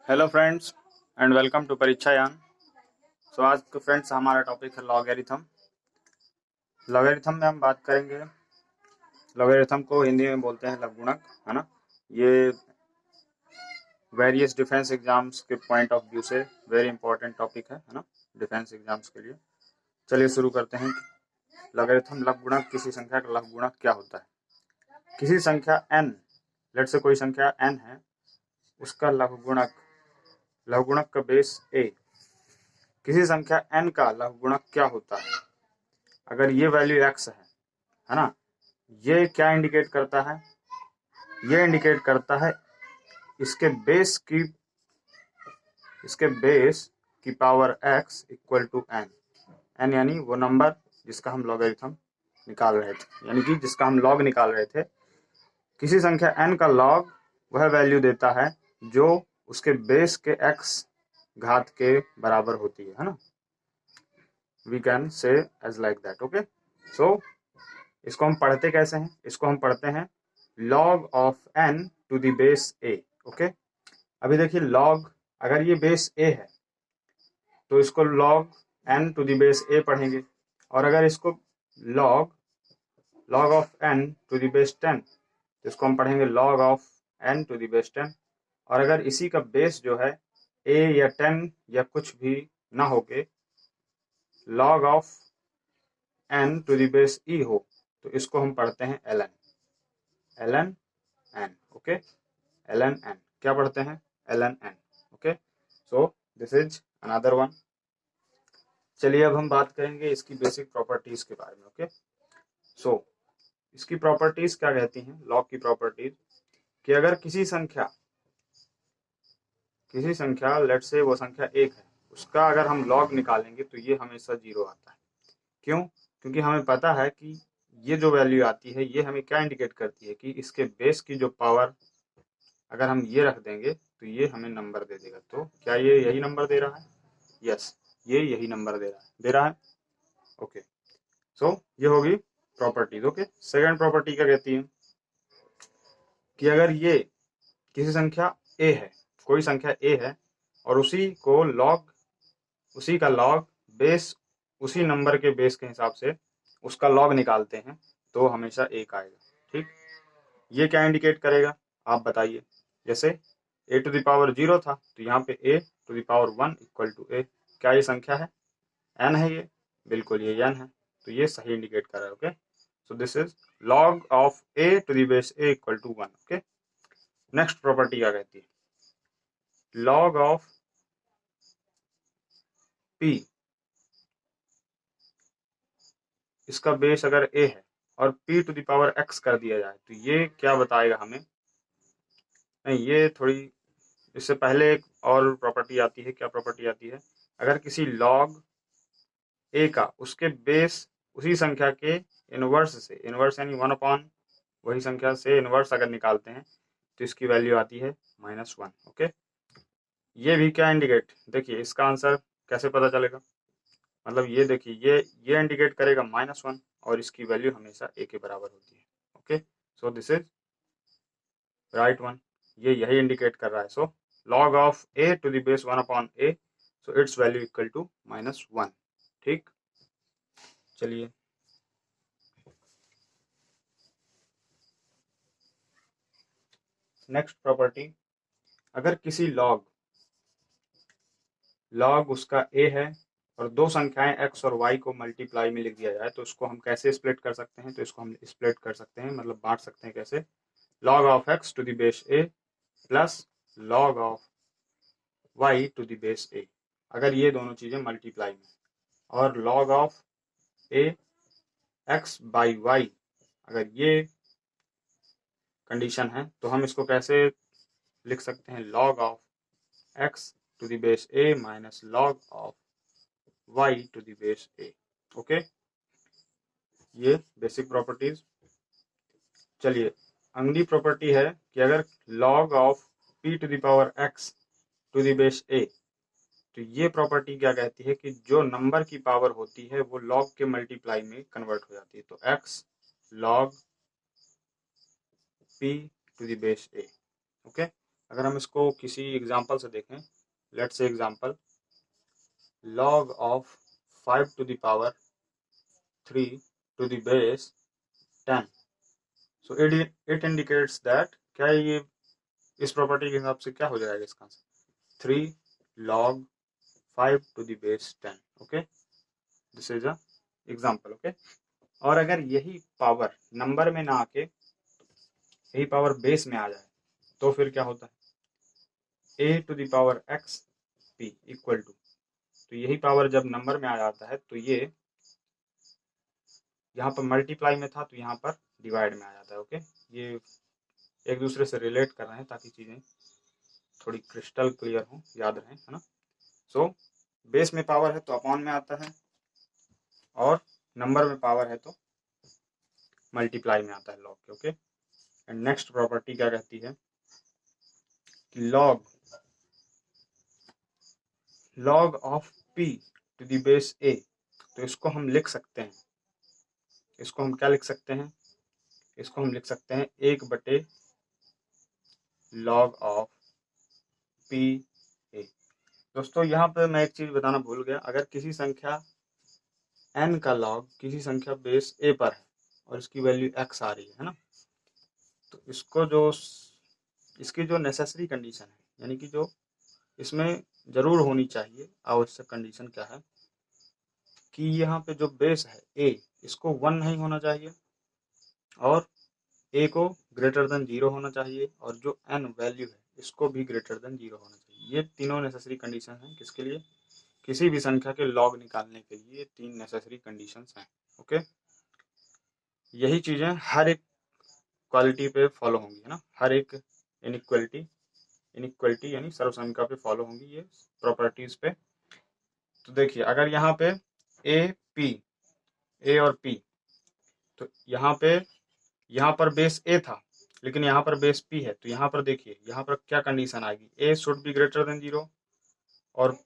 Hello friends and welcome to Pariksha Yaan. सो आज के friends हमारा टॉपिक है लॉगरिथम। लॉगरिथम में हम बात करेंगे। लॉगरिथम को हिंदी में बोलते हैं लघुगुणक, है ना। ये वेरियस डिफेंस एग्जाम्स के पॉइंट ऑफ व्यू से वेरी इंपॉर्टेंट टॉपिक है ना, डिफेंस एग्जाम्स के लिए। चलिए शुरू करते हैं। लॉगरिथम लघुगुणक, किसी संख्या का लघुगुणक क्या होता है। किसी संख्या n, लेट से कोई संख्या n है, उसका लघुगुणक, लघुगुणक का बेस a। किसी संख्या n का लघुगुणक क्या होता है। अगर ये वैल्यू x है ना, ये क्या इंडिकेट करता है, ये इंडिकेट करता है इसके बेस की power x equal to n यानी वो नंबर जिसका हम लॉगरिथम निकाल रहे थे, यानी कि जिसका हम लॉग निकाल रहे थे। किसी संख्या n का लॉग वह वैल्यू देता है जो उसके बेस के x घात के बराबर होती है ना। We can say as like that. Okay, so इसको हम पढ़ते कैसे हैं, इसको हम पढ़ते हैं log of n to the base a। Okay, अभी देखिए log, अगर ये बेस a है तो इसको log n to the base a पढ़ेंगे, और अगर इसको log of n to the base 10 तो इसको हम पढ़ेंगे log of n to the base 10। और अगर इसी का बेस जो है a या 10 या कुछ भी ना होके log of n to the base e हो तो इसको हम पढ़ते हैं ln n। Okay, ln n क्या पढ़ते हैं, ln n। Okay, so this is another one. चलिए अब हम बात करेंगे इसकी बेसिक प्रॉपर्टीज के बारे में। ओके, सो इसकी प्रॉपर्टीज क्या कहती हैं, लॉग की प्रॉपर्टीज, कि अगर किसी संख्या लेट से वो संख्या 1 है, उसका अगर हम लॉग निकालेंगे तो ये हमेशा 0 आता है। क्यों? क्योंकि हमें पता है कि ये जो वैल्यू आती है ये हमें क्या इंडिकेट करती है कि इसके बेस की जो पावर अगर हम ये रख देंगे तो ये हमें नंबर दे देगा। तो क्या ये यही नंबर दे रहा है? यस, ये यही नंबर दे रहा है। ओके, सो ये होगी प्रॉपर्टीज। ओके, सेकंड प्रॉपर्टी क्या कहती है कि अगर ये किसी संख्या a है, कोई संख्या a है, और उसी का लॉग बेस, उसी नंबर के बेस के हिसाब से उसका लॉग निकालते हैं तो हमेशा 1 आएगा। ठीक, ये क्या इंडिकेट करेगा आप बताइए। जैसे a टू द पावर 0 था तो यहाँ पे a to the power 1 equal to a। क्या ये संख्या है, n है ये, बिल्कुल ये n है, तो ये सही इंडिकेट कर रहा है। Okay, so this is log of a to the base a equal to 1। Okay, next property क्या कहती है, log ऑफ p, इसका बेस अगर a है और p to the power x कर दिया जाए तो ये क्या बताएगा हमें। नहीं, ये थोड़ी, इससे पहले एक और प्रॉपर्टी आती है। क्या प्रॉपर्टी आती है, अगर किसी log a का उसके बेस उसी संख्या के इनवर्स से, इनवर्स यानी 1 अपॉन वही संख्या से इनवर्स अगर निकालते हैं तो इसकी वैल्यू आती है -1। ओके, ये भी क्या इंडिकेट, देखिए इसका आंसर कैसे पता चलेगा, मतलब ये देखिए ये इंडिकेट करेगा -1 और इसकी वैल्यू हमेशा a के बराबर होती है। Okay, so this is right one, ये यही इंडिकेट कर रहा है। So log of a to the base 1 upon a, so its value equal to -1। ठीक, चलिए नेक्स्ट प्रॉपर्टी, अगर किसी लॉग उसका a है और दो संख्याएं x और y को मल्टीप्लाई में लिख दिया जाए तो उसको हम कैसे स्प्लिट कर सकते हैं, तो इसको हम स्प्लिट कर सकते हैं, मतलब बांट सकते हैं कैसे, log of x to the base a plus log of y to the base a। अगर ये दोनों चीजें मल्टीप्लाई में, और log of a x by y, अगर ये कंडीशन है तो हम इसको कैसे लिख सकते हैं, log of x to the base a minus log of y to the base a। Okay, ये बेसिक प्रॉपर्टीज। चलिए अगली प्रॉपर्टी है कि अगर log of p to the power x to the base a, तो ये प्रॉपर्टी क्या कहती है कि जो नंबर की पावर होती है वो log के मल्टीप्लाई में कन्वर्ट हो जाती है। तो x log p to the base a। Okay, अगर हम इसको किसी एग्जाम्पल से देखें, let's say example log of 5 to the power 3 to the base 10, so it indicates that क्या ये इस प्रॉपर्टी के हिसाब से क्या हो जाएगा इसका answer 3 log 5 to the base 10. Okay, this is a example. Okay, और अगर यही पावर नंबर में ना आके यही पावर बेस में आ जाए तो फिर क्या होता है a to the power x p equal to, तो यही पावर जब नंबर में आ जाता है तो ये यहाँ पर मल्टीप्लाई में था तो यहाँ पर डिवाइड में आ जाता है. ओके, ये एक दूसरे से रिलेट कर रहे हैं ताकि चीज़ें थोड़ी क्रिस्टल क्लियर हो, याद रहें, है ना. सो बेस में पावर है तो अपॉन में आता है और नंबर में पावर है तो मल्टीप्लाई में आता है लॉग के. ओके, एंड नेक्स्ट प्रॉपर्टी क्या कहती है कि log of p to the base a, तो इसको हम लिख सकते हैं, इसको हम क्या लिख सकते हैं, इसको हम लिख सकते हैं 1/log ऑफ p a. दोस्तों यहाँ पे मैं एक चीज बताना भूल गया, अगर किसी संख्या n का log किसी संख्या बेस a पर है और इसकी वैल्यू x आ रही है ना, तो इसको जो इसकी जो नेसेसरी कंडीशन है, यानी कि जो इसमें जरूर होनी चाहिए आवश्यक कंडीशन क्या है कि यहाँ पे जो बेस है a, इसको 1 नहीं होना चाहिए और a को ग्रेटर देन 0 होना चाहिए और जो n वैल्यू है इसको भी ग्रेटर देन 0 होना चाहिए. ये तीनों नेसेसरी कंडीशन हैं किसके लिए, किसी भी संख्या के लॉग निकालने के लिए ये 3 नेसेसरी कंडीशंस हैं. ओके, यही चीजें हर एक क्वालिटी पे फॉलो होंगी, है ना, हर एक इनइक्वलिटी यानी सर्वसंख्या पे फॉलो होंगी ये प्रॉपर्टीज पे. तो देखिए अगर यहाँ पे ए और पी, तो यहाँ पर बेस ए था लेकिन यहाँ पर बेस पी है, तो यहाँ पर देखिए यहाँ पर क्या कंडीशन आएगी, A should be greater than 0 और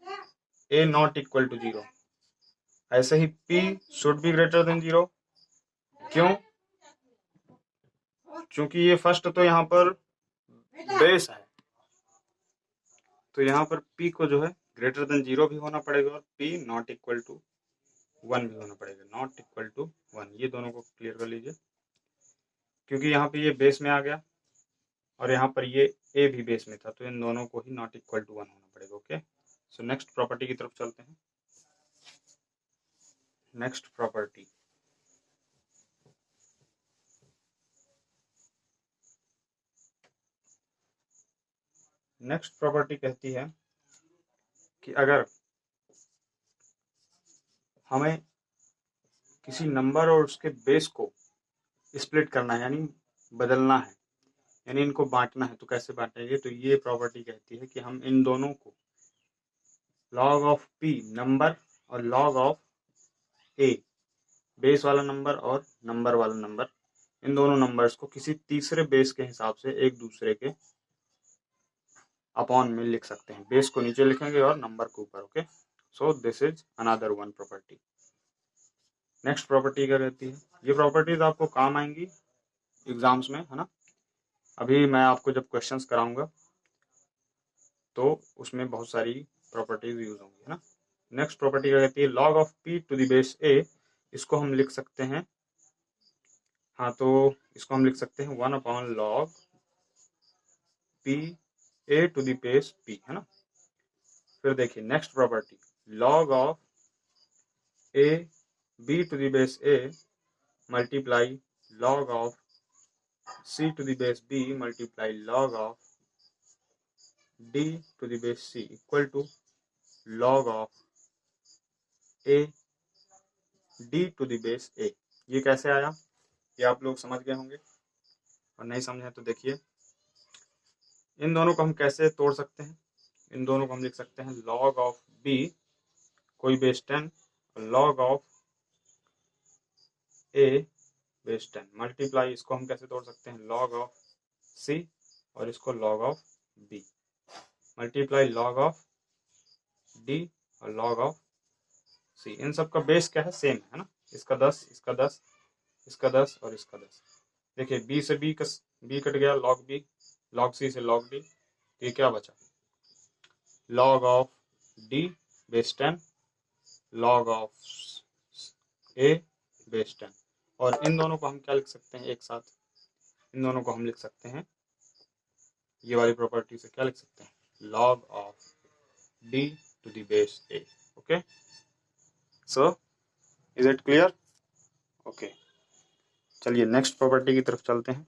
ए नॉट इक्वल टू 0. ऐसे ही P should be greater than 0, क्यों, क्योंकि ये फर्स्ट तो यहाँ पर बेस है, तो यहाँ पर p को जो है ग्रेटर देन 0 भी होना पड़ेगा और p नॉट इक्वल टू 1 भी होना पड़ेगा, नॉट इक्वल टू 1. ये दोनों को क्लियर कर लीजिए, क्योंकि यहाँ पे ये बेस में आ गया और यहाँ पर ये a भी बेस में था, तो इन दोनों को ही नॉट इक्वल टू 1 होना पड़ेगा. ओके, सो नेक्स्ट प्रॉपर्टी की तरफ चलते हैं. नेक्स्ट प्रॉपर्टी, नेक्स्ट प्रॉपर्टी कहती है कि अगर हमें किसी नंबर और उसके बेस को स्प्लिट करना है यानी बदलना है, यानी इनको बांटना है, तो कैसे बांटेंगे, तो ये प्रॉपर्टी कहती है कि हम इन दोनों को log ऑफ p नंबर और log ऑफ a बेस वाला नंबर और नंबर वाला नंबर, इन दोनों नंबर्स को किसी तीसरे बेस के हिसाब से एक दूसरे के अपॉन में लिख सकते हैं. बेस को नीचे लिखेंगे और नंबर के ऊपर. Okay, so this is another one property. Next property क्या रहती है, ये प्रॉपर्टीज आपको काम आएंगी एग्जाम्स में, है ना. अभी मैं आपको जब क्वेश्चंस कराऊंगा तो उसमें बहुत सारी प्रॉपर्टीज यूज होंगी, है ना. नेक्स्ट प्रॉपर्टी क्या कहती है, log of p to the base a, इसको हम लिख सकते हैं, हाँ तो इसको हम लिख सकते हैं 1/log p a to the base p, है ना. फिर देखिए next property, log of a b to the base a multiply log of c to the base b multiply log of d to the base c equal to log of a d to the base a. ये कैसे आया, ये आप लोग समझ गए होंगे, और नहीं समझे तो देखिए इन दोनों को हम कैसे तोड़ सकते हैं. इन दोनों को हम लिख सकते हैं log ऑफ b कोई बेस 10 और log of a base 10 multiply, इसको हम कैसे तोड़ सकते हैं, log ऑफ c और इसको log of b multiply log of d और log ऑफ c. इन सब का बेस क्या है, सेम है ना, इसका 10 इसका 10 इसका 10 और इसका 10. देखिए b से b कट गया log b, log c से log d, ये क्या बचा, log of d base 10 log of a base 10। और इन दोनों को हम क्या लिख सकते हैं एक साथ, इन दोनों को हम लिख सकते हैं, ये वाली प्रॉपर्टी से क्या लिख सकते हैं, log of d to the base a। Okay, so is it clear? Okay, चलिए नेक्स्ट प्रॉपर्टी की तरफ चलते हैं।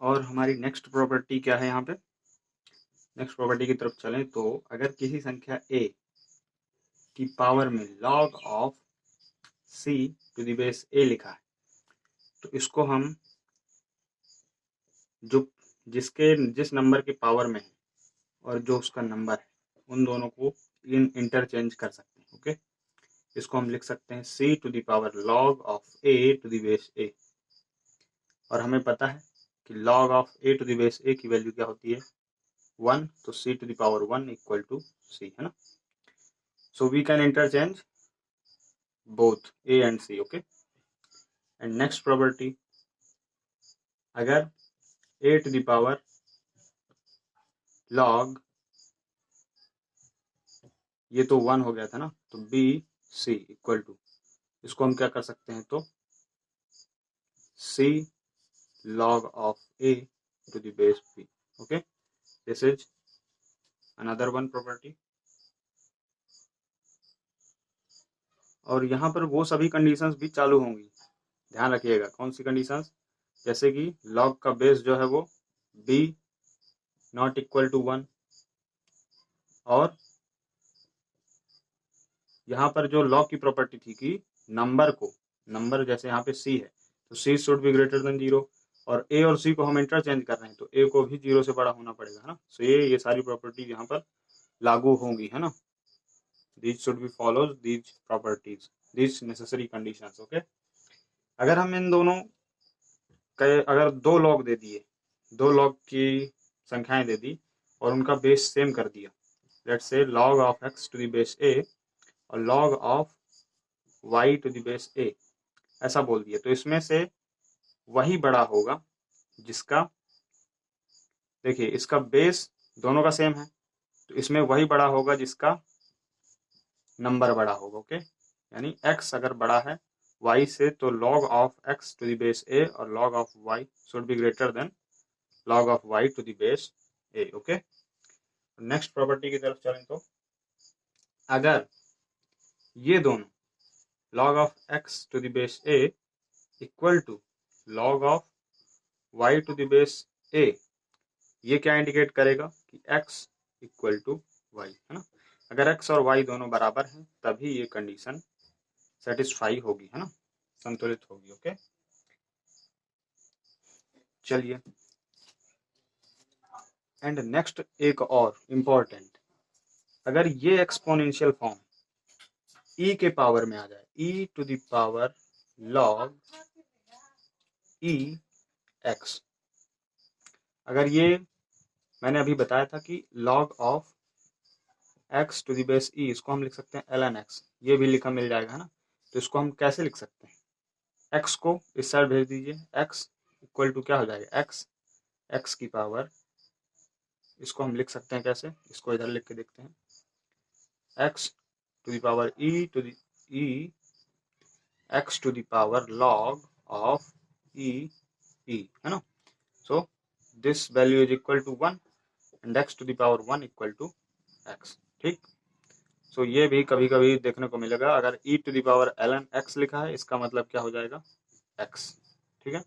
और हमारी नेक्स्ट प्रॉपर्टी क्या है यहाँ पे, नेक्स्ट प्रॉपर्टी की तरफ चलें तो अगर किसी संख्या a की पावर में log of c to the base a लिखा है, तो इसको हम जो जिस नंबर के पावर में है और जो उसका नंबर है, उन दोनों को इंटरचेंज कर सकते हैं। ओके, इसको हम लिख सकते हैं c to the power log of a to the base a। और हमें पता है कि log of a to the base a की वैल्यू क्या होती है, 1, तो c to the power 1 equal to c, है ना। So we can interchange both a and c। Okay, and next property, अगर a to the power log, ये तो 1 हो गया था ना, तो b c इक्वल टू, इसको हम क्या कर सकते हैं, तो c log of a to the base b। okay, this is another one property। और यहाँ पर वो सभी कंडीशंस भी चालू होंगी, ध्यान रखिएगा। कौन सी कंडीशंस, जैसे कि log का बेस जो है वो b नॉट इक्वल टू 1, और यहाँ पर जो log की प्रॉपर्टी थी कि नंबर जैसे यहाँ पे c है तो c should be greater than 0, और a और c को हम इंटरचेंज कर रहे हैं तो a को भी 0 से बड़ा होना पड़ेगा, है ना। सो ये सारी प्रॉपर्टी यहाँ पर लागू होंगी, है ना। These should be follows these properties, these necessary conditions। okay, अगर हम इन दोनों अगर दो लॉग दे दिए, दो लॉग की संख्याएं दे दी और उनका बेस सेम कर दिया, let's say log of x to the base a और log of y to the base a, ऐसा बोल दिया, तो इसमें से वही बड़ा होगा जिसका, देखिए इसका बेस दोनों का सेम है, तो इसमें वही बड़ा होगा जिसका नंबर बड़ा होगा। ओके, यानी x अगर बड़ा है y से तो log of x to the base a और log of y should be greater than log of y to the base a। Okay, next property की तरफ चलें तो अगर ये दोनों log of x to the base a equal to log of y to the base a, ये क्या indicate करेगा कि x इक्वल टू y, है ना। अगर x और y दोनों बराबर हैं तभी ये कंडीशन सेटिस्फाई होगी, है ना, संतुलित होगी। ओके, चलिए, एंड नेक्स्ट एक और इम्पोर्टेंट, अगर ये एक्सपोनेंशियल फॉर्म e के पावर में आ जाए, e to the power log e x, अगर ये मैंने अभी बताया था कि log of x to the base e, इसको हम लिख सकते हैं ln x, ये भी लिखा मिल जाएगा, है ना। तो इसको हम कैसे लिख सकते हैं, x को इस साइड भेज दीजिए, x इक्वल टू क्या हो जाएगा, x की पावर, इसको हम लिख सकते हैं कैसे, इसको इधर लिख के देखते हैं, x to the power e to the e x to the power log of e, है ना। So this value is equal to 1 and x to the power 1 equal to x। ठीक, सो ये भी कभी कभी देखने को मिलेगा, अगर e to the power ln x लिखा है इसका मतलब क्या हो जाएगा, x। ठीक है,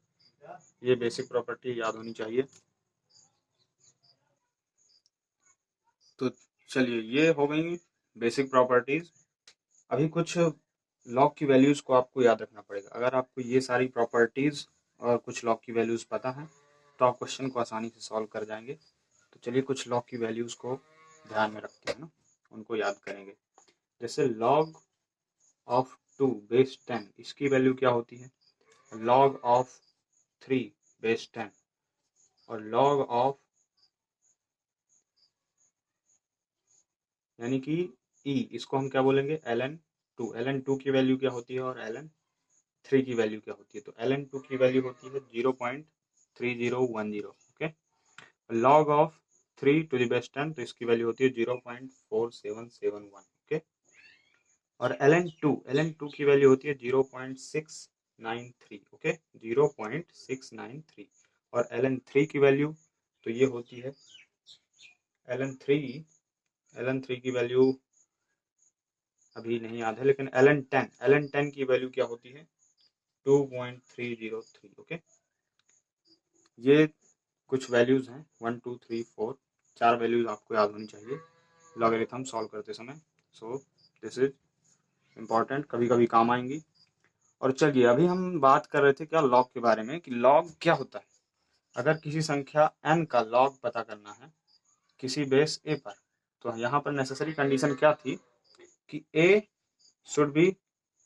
ये बेसिक प्रॉपर्टी याद होनी चाहिए। तो चलिए, ये हो गई बेसिक प्रॉपर्टीज। अभी कुछ लॉग की वैल्यूज को आपको याद रखना पड़ेगा। अगर आपको ये सारी प्रॉपर्टीज और कुछ लॉग की वैल्यूज पता है तो आप क्वेश्चन को आसानी से सॉल्व कर जाएंगे। तो चलिए कुछ लॉग की वैल्यूज को ध्यान में रखते हैं ना, उनको याद करेंगे। जैसे log ऑफ 2 बेस 10, इसकी वैल्यू क्या होती है, log ऑफ 3 बेस 10 और log ऑफ यानी कि ई, इसको हम क्या बोलेंगे, ln2। ln2 की वैल्यू क्या होती है और ln3 की वैल्यू क्या होती है? तो ln2 की वैल्यू होती है 0.3010। Okay. Log of 3 to the base 10, तो इसकी वैल्यू होती है 0.4771। ओके। और ln2 की वैल्यू होती है 0.693। ओके, 0.693। और ln3 की वैल्यू तो ये होती है ln3 की वैल्यू अभी नहीं याद है, लेकिन ln10 की वैल्यू क्या होती है 2.303। ओके। ये कुछ वैल्यूज हैं, 1 2 3 4, 4 वैल्यूज आपको याद होनी चाहिए लॉगरिथम सॉल्व करते समय। सो दिस इज इम्पॉर्टेंट, कभी कभी काम आएंगी। और चलिए, अभी हम बात कर रहे थे क्या लॉग के बारे में, कि लॉग क्या होता है। अगर किसी संख्या n का लॉग पता करना है किसी बेस a पर, तो यहाँ पर नेसेसरी कंडीशन क्या थी कि a should be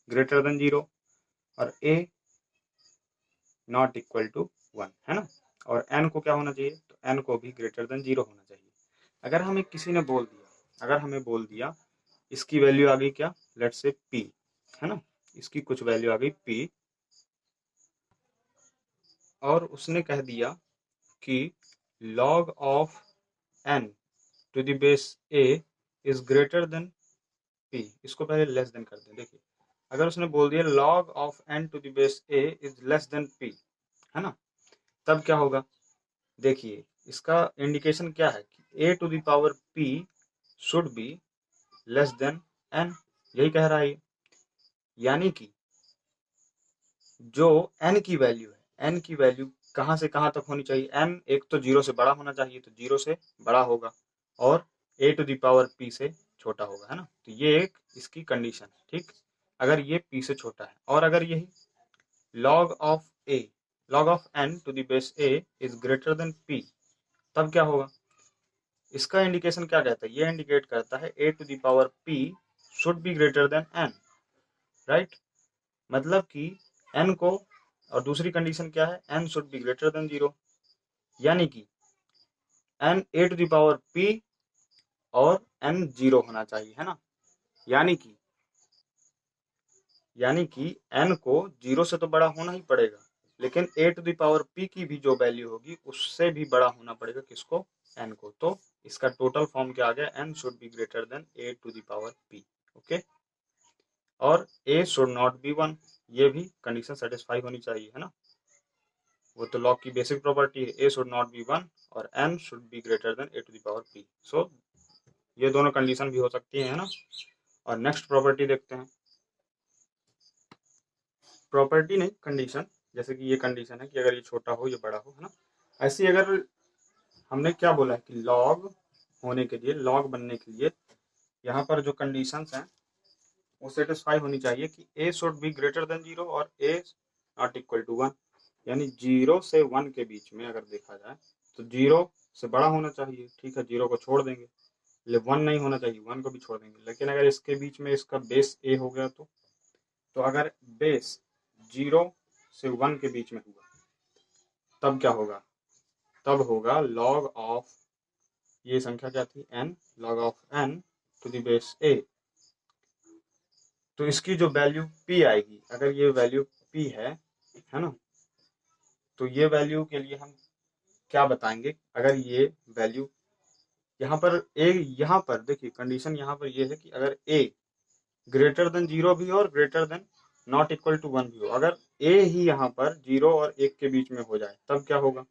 greater than 0 और a नॉट इक्वल टू 1, है ना। और n को क्या होना चाहिए, तो n को भी ग्रेटर देन 0 होना चाहिए। अगर हमें किसी ने बोल दिया, अगर हमें बोल दिया इसकी वैल्यू आ गई क्या, लेट्स से p, है ना, इसकी कुछ वैल्यू आ गई p, और उसने कह दिया कि log of n to the base a is greater than p। इसको पहले लेस देन कर दें। देखिए, अगर उसने बोल दिया log of n to the base a is less than p, है ना, तब क्या होगा। देखिए, इसका इंडिकेशन क्या है कि a to the power p should be less than n, यही कह रहा है ये। यानी कि जो n की वैल्यू है, n की वैल्यू कहाँ से कहाँ तक होनी चाहिए, m एक तो 0 से बड़ा होना चाहिए, तो 0 से बड़ा होगा, और a to the power p से छोटा होगा, है ना। तो ये एक इसकी कंडीशन है, ठीक। अगर ये p से छोटा है, और अगर यही log of n to the base a is greater than p, तब क्या होगा। इसका इंडिकेशन क्या कहता है, ये इंडिकेट करता है a to the power p should be greater than n, right. मतलब कि n को, और दूसरी कंडीशन क्या है, n should be greater than 0, यानी कि n a to the power p और n 0 होना चाहिए, है ना। यानी कि n को 0 से तो बड़ा होना ही पड़ेगा, लेकिन a to the power p की भी जो वैल्यू होगी उससे भी बड़ा होना पड़ेगा, किसको, n को। तो इसका टोटल फॉर्म क्या आ गया, n should be greater than a to the power p। Okay. और a शुड नॉट बी 1, ये भी कंडीशन सेटिस्फाई होनी चाहिए, है ना। वो तो लॉग की बेसिक प्रॉपर्टी है, a शुड नॉट बी 1 और n should be greater than a to the power p। सो ये दोनों कंडीशन भी हो सकती है ना। और नेक्स्ट प्रॉपर्टी देखते हैं, प्रॉपर्टी नहीं कंडीशन। जैसे कि ये कंडीशन है कि अगर ये छोटा हो ये बड़ा हो, है ना। ऐसी अगर हमने क्या बोला है कि लॉग होने के लिए, लॉग बनने के लिए यहाँ पर जो कंडीशंस हैं वो सेटिस्फाई होनी चाहिए कि a should be greater than 0 और a नॉट इक्वल टू 1। यानी 0 से 1 के बीच में अगर देखा जाए तो 0 से बड़ा होना चाहिए, ठीक है, 0 को छोड़ देंगे, 1 नहीं होना चाहिए, 1 को भी छोड़ देंगे। लेकिन अगर इसके बीच में इसका बेस a हो गया तो अगर बेस 0 से 1 के बीच में हुआ तब क्या होगा, तब होगा log ऑफ, ये संख्या क्या थी n, log of n to the base a। तो इसकी जो वैल्यू p आएगी, अगर ये वैल्यू p है ना, तो ये वैल्यू के लिए हम क्या बताएंगे, अगर ये वैल्यू यहाँ पर यहाँ पर देखिए कंडीशन यहाँ पर ये है कि अगर a ग्रेटर देन 0 भी हो और greater than not equal to 1 भी हो, अगर a ही यहाँ पर 0 और 1 के बीच में हो जाए तब क्या होगा।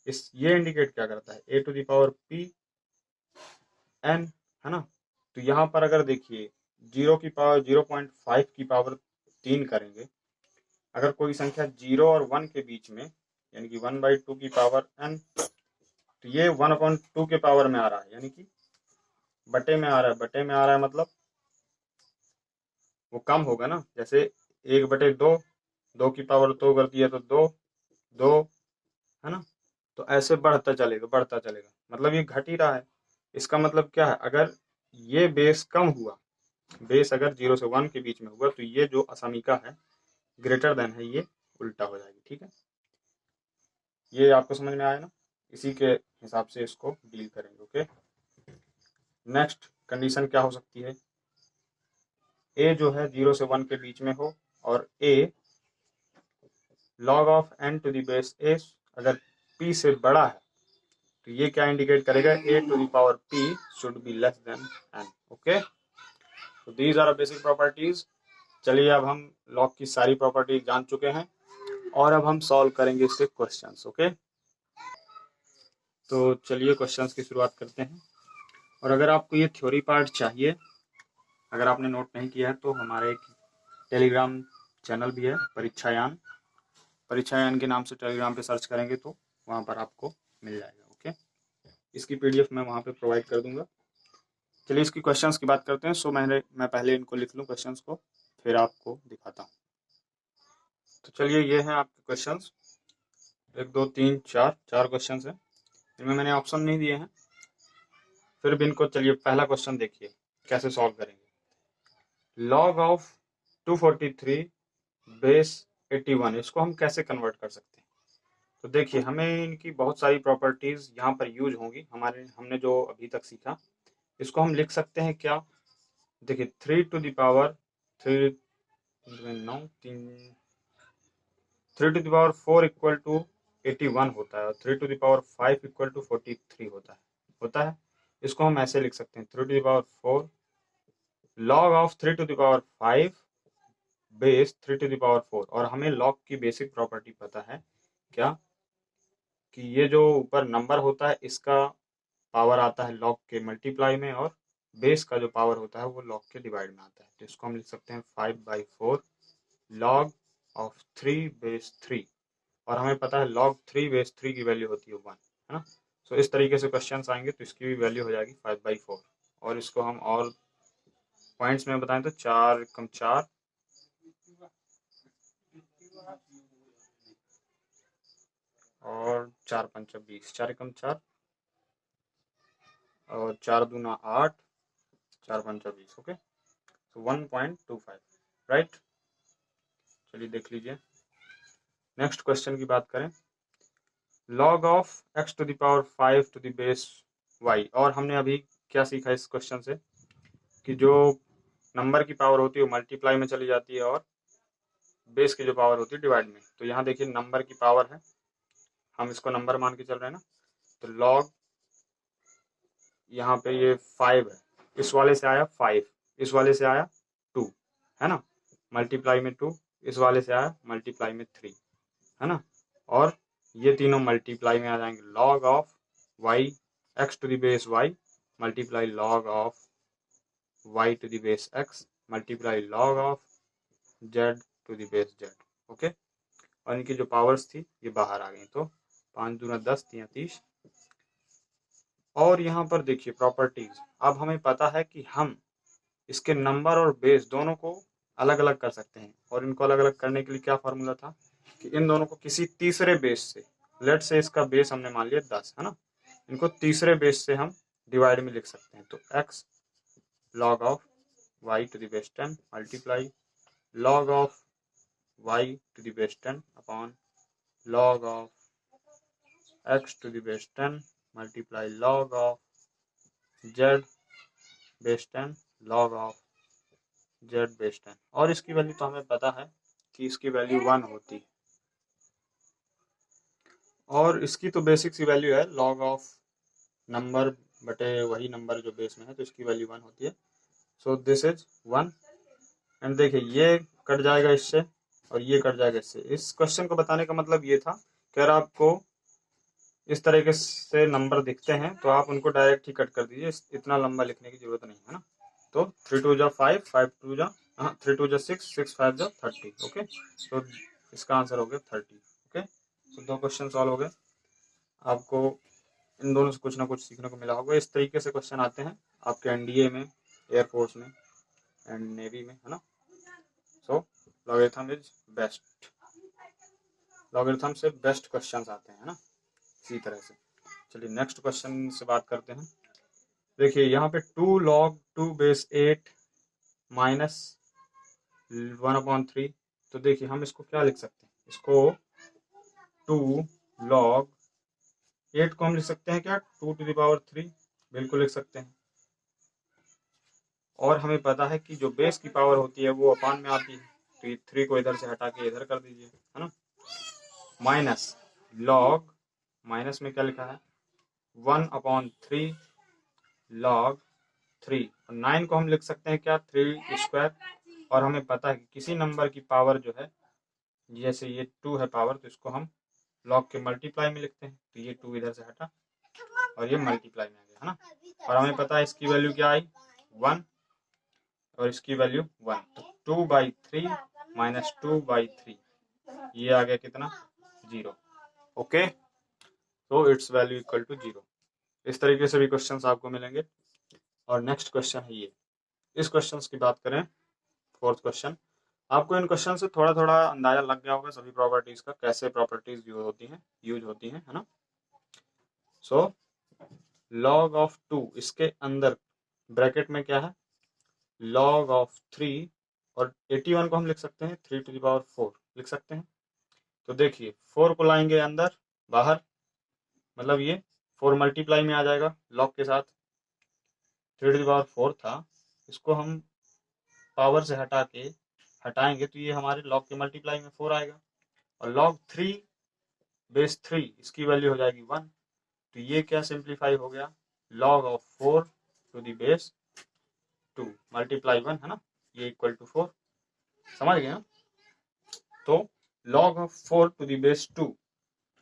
ये इंडिकेट क्या करता है, a to the power p n, है ना। तो यहाँ पर अगर देखिए 0 की पावर 0.5 की पावर 3 करेंगे, अगर कोई संख्या 0 और 1 के बीच में, यानी कि 1/2 की पावर n, तो ये 1/2 के पावर में आ रहा है, यानी कि बटे में आ रहा है। बटे में आ रहा है मतलब वो कम होगा ना, जैसे 1/2, 2 की पावर 2 कर दिया तो 2 2, है ना। तो ऐसे बढ़ता चलेगा बढ़ता चलेगा, मतलब ये घट ही रहा है। इसका मतलब क्या है, अगर ये बेस कम हुआ, बेस अगर 0 से 1 के बीच में हुआ, तो ये जो असमीका है ग्रेटर देन है ये उल्टा हो जाएगी, ठीक है। ये आपको समझ में आया ना, इसी के हिसाब से इसको डील करेंगे। ओके, नेक्स्ट कंडीशन क्या हो सकती है, a जो है 0 से 1 के बीच में हो और a log of n to the base a अगर p से बड़ा है तो ये क्या इंडिकेट करेगा, a to the power p should be less than n। Okay, तो दीज आर बेसिक प्रॉपर्टीज। चलिए अब हम लॉग की सारी प्रॉपर्टीज जान चुके हैं और अब हम सॉल्व करेंगे इसके क्वेश्चंस। ओके, तो चलिए क्वेश्चंस की शुरुआत करते हैं। और अगर आपको ये थ्योरी पार्ट चाहिए, अगर आपने नोट नहीं किया है तो हमारे एक टेलीग्राम चैनल भी है, परीक्षायान। परीक्षायान के नाम से टेलीग्राम पे सर्च करेंगे तो वहाँ पर आपको मिल जाएगा। ओके, इसकी पीडीएफ मैं वहाँ पे प्रोवाइड कर दूंगा। चलिए इसकी क्वेश्चंस की बात करते हैं। सो मैं पहले इनको लिख लूँ क्वेश्चंस को, फिर आपको दिखाता हूँ। तो चलिए ये हैं आपके क्वेश्चंस, 1 2 3 4 क्वेश्चंस हैं। इनमें मैंने ऑप्शन नहीं दिए हैं, फिर भी इनको चलिए पहला क्वेश्चन देखिए कैसे सॉल्व करेंगे। लॉग ऑफ 243 बेस 81, इसको हम कैसे कन्वर्ट कर सकते हैं। तो देखिए हमें इनकी बहुत सारी प्रॉपर्टीज यहाँ पर यूज होंगी। हमने जो अभी तक सीखा इसको हम लिख सकते हैं क्या, देखिए 3 to the power 3 3 to the power 4 equal to 81 होता है और 3 to the power 5 equal to 43 होता है। इसको हम ऐसे लिख सकते हैं 3 to the power 4 log of 3 to the power 5 base 3 to the power 4। और हमें लॉग की बेसिक प्रॉपर्टी पता है क्या, कि ये जो ऊपर नंबर होता है इसका पावर आता है लॉग के मल्टीप्लाई में और बेस का जो पावर होता है वो लॉग के डिवाइड में आता है। तो इसको हम लिख सकते हैं 5/4 लॉग ऑफ 3 बेस 3। और हमें पता है log 3 बेस 3 की वैल्यू होती है 1, है ना। सो इस तरीके से क्वेश्चन आएंगे तो इसकी भी वैल्यू हो जाएगी 5/4। और इसको हम और पॉइंट्स में बताएं तो 4 कम 4 और 4 पंचा 20, 4 कम 4 और 4 दूना 8, 4 पंचा 20। Okay, so 1.25, right. चलिए देख लीजिए नेक्स्ट क्वेश्चन की बात करें। log of x to the power 5 to the base y। और हमने अभी क्या सीखा इस क्वेश्चन से, कि जो नंबर की पावर होती है वो मल्टीप्लाई में चली जाती है और बेस की जो पावर होती है डिवाइड में। तो यहाँ देखिए नंबर की पावर है, हम इसको नंबर मान के चल रहे हैं ना, तो लॉग यहाँ पे ये 5 है, इस वाले से आया 5, इस वाले से आया 2, है ना, मल्टीप्लाई में 2, इस वाले से आया मल्टीप्लाई में 3, है ना। और ये तीनों मल्टीप्लाई में आ जाएंगे, log of y x to the base y multiply log of y to the base x multiply log of z to the base z. Okay, और इनकी जो पावर्स थी ये बाहर आ गई, तो 5 दूना 10 3 30। और यहाँ पर देखिए प्रॉपर्टीज, अब हमें पता है कि हम इसके नंबर और बेस दोनों को अलग अलग कर सकते हैं। और इनको अलग अलग करने के लिए क्या फॉर्मूला था, कि इन दोनों को किसी तीसरे बेस से, लेट से इसका बेस हमने मान लिया 10, है ना, इनको तीसरे बेस से हम डिवाइड में लिख सकते हैं। तो x log of y to the base 10 multiply log of y to the base 10 upon log of x to the base 10 multiply log of z base 10 log of z base 10। और इसकी value तो हमें पता है कि इसकी value 1 होती है, और इसकी तो बेसिक सी वैल्यू है log ऑफ नंबर बटे वही नंबर जो बेस में है, तो इसकी वैल्यू 1 होती है। सो दिस इज 1। एंड देखिए ये कट जाएगा इससे और ये कट जाएगा इससे। इस क्वेश्चन को बताने का मतलब ये था कि अगर आपको इस तरीके से नंबर दिखते हैं तो आप उनको डायरेक्ट ही कट कर दीजिए, इतना लंबा लिखने की जरूरत नहीं है ना। तो 3 2 जा 5, 5 2 जा 3 2 जा 6, 6 5 जा 30। ओके, तो इसका आंसर हो गया 30। ओके, तो 2 क्वेश्चन सॉल्व हो गए। आपको इन दोनों से कुछ ना कुछ सीखने को मिला होगा। इस तरीके से क्वेश्चन आते हैं आपके एनडीए में, एयरफोर्स में एंड नेवी में, है ना। सो लॉगरिथम इज बेस्ट, लॉगरिथम से बेस्ट क्वेश्चन आते हैं ना, इसी तरह से। चलिए नेक्स्ट क्वेश्चन से बात करते हैं। देखिए यहाँ पे 2 log 2 बेस 8 माइनस 1/3। तो देखिए हम इसको क्या लिख सकते हैं, इसको 2 log 8 को हम लिख सकते हैं क्या 2 टू द पावर 3, बिल्कुल लिख सकते हैं। और हमें पता है कि जो बेस की पावर होती है वो अपान में आती है, तो ये 3 को इधर से हटा के इधर कर दीजिए, है ना। माइनस लॉग, माइनस में क्या लिखा है 1/3 log 3, और 9 को हम लिख सकते हैं क्या 3 स्क्वायर, और हमें पता है कि किसी नंबर की पावर जो है, जैसे ये 2 है पावर, तो इसको हम log के मल्टीप्लाई में लिखते हैं, तो ये 2 इधर से हटा और ये मल्टीप्लाई में आ गया, है ना। और हमें पता है इसकी वैल्यू क्या आई 1 और इसकी वैल्यू 1, तो 2/3 माइनस 2/3 ये आ गया कितना 0। ओके, तो इट्स वैल्यू इक्वल टू 0। इस तरीके से भी क्वेश्चंस आपको मिलेंगे। और नेक्स्ट क्वेश्चन है ये, इस क्वेश्चंस की बात करें, फोर्थ क्वेश्चन। आपको इन क्वेश्चन से थोड़ा थोड़ा अंदाजा लग गया होगा सभी प्रॉपर्टीज का, कैसे प्रॉपर्टीज यूज होती हैं, है ना। सो log ऑफ 2, इसके अंदर ब्रैकेट में क्या है log ऑफ 3, और 81 को हम लिख सकते हैं 3⁴ लिख सकते हैं। तो देखिए 4 को लाएंगे अंदर बाहर, मतलब ये 4 मल्टीप्लाई में आ जाएगा log के साथ, 3⁴ था, इसको हम पावर से हटाएंगे तो ये हमारे log के मल्टीप्लाई में 4 आएगा, और log 3 बेस 3 इसकी वैल्यू हो जाएगी 1, तो ये क्या सिंप्लीफाई हो गया log of 4 to the base 2 multiply 1, है ना, ये इक्वल टू 4, समझ गए ना। तो log of 4 to the base 2,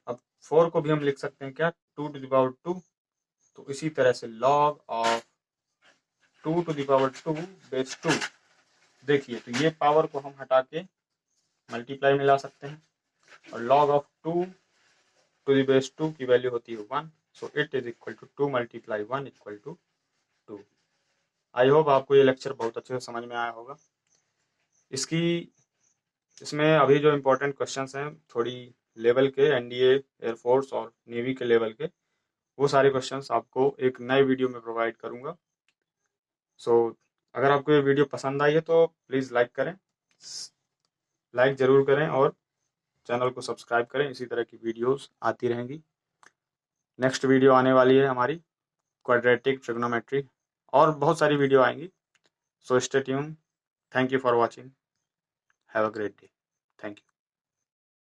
अब 4 को भी हम लिख सकते हैं क्या 2 टू द पावर 2, तो इसी तरह से log of 2 to the power 2 base 2, देखिए तो ये पावर को हम हटा के मल्टीप्लाई में ला सकते हैं, और log of 2 to the base 2 की वैल्यू होती है 1, so it is equal to 2 multiply 1 equal to 2। I hope आपको ये लेक्चर बहुत अच्छे से समझ में आया होगा। इसमें अभी जो इम्पोर्टेंट क्वेश्चंस हैं थोड़ी लेवल के, एनडीए, एयरफोर्स और नेवी के लेवल के, वो सारे क्वेश्चंस आपको एक नए वीडियो में प्रोवाइड करूंगा। सो अगर आपको ये वीडियो पसंद आई है तो प्लीज़ लाइक ज़रूर करें और चैनल को सब्सक्राइब करें, इसी तरह की वीडियोस आती रहेंगी। नेक्स्ट वीडियो आने वाली है हमारी क्वाड्रेटिक ट्रिग्नोमेट्री, और बहुत सारी वीडियो आएंगी, so stay tune. Thank you for watching, have a great day, thank you.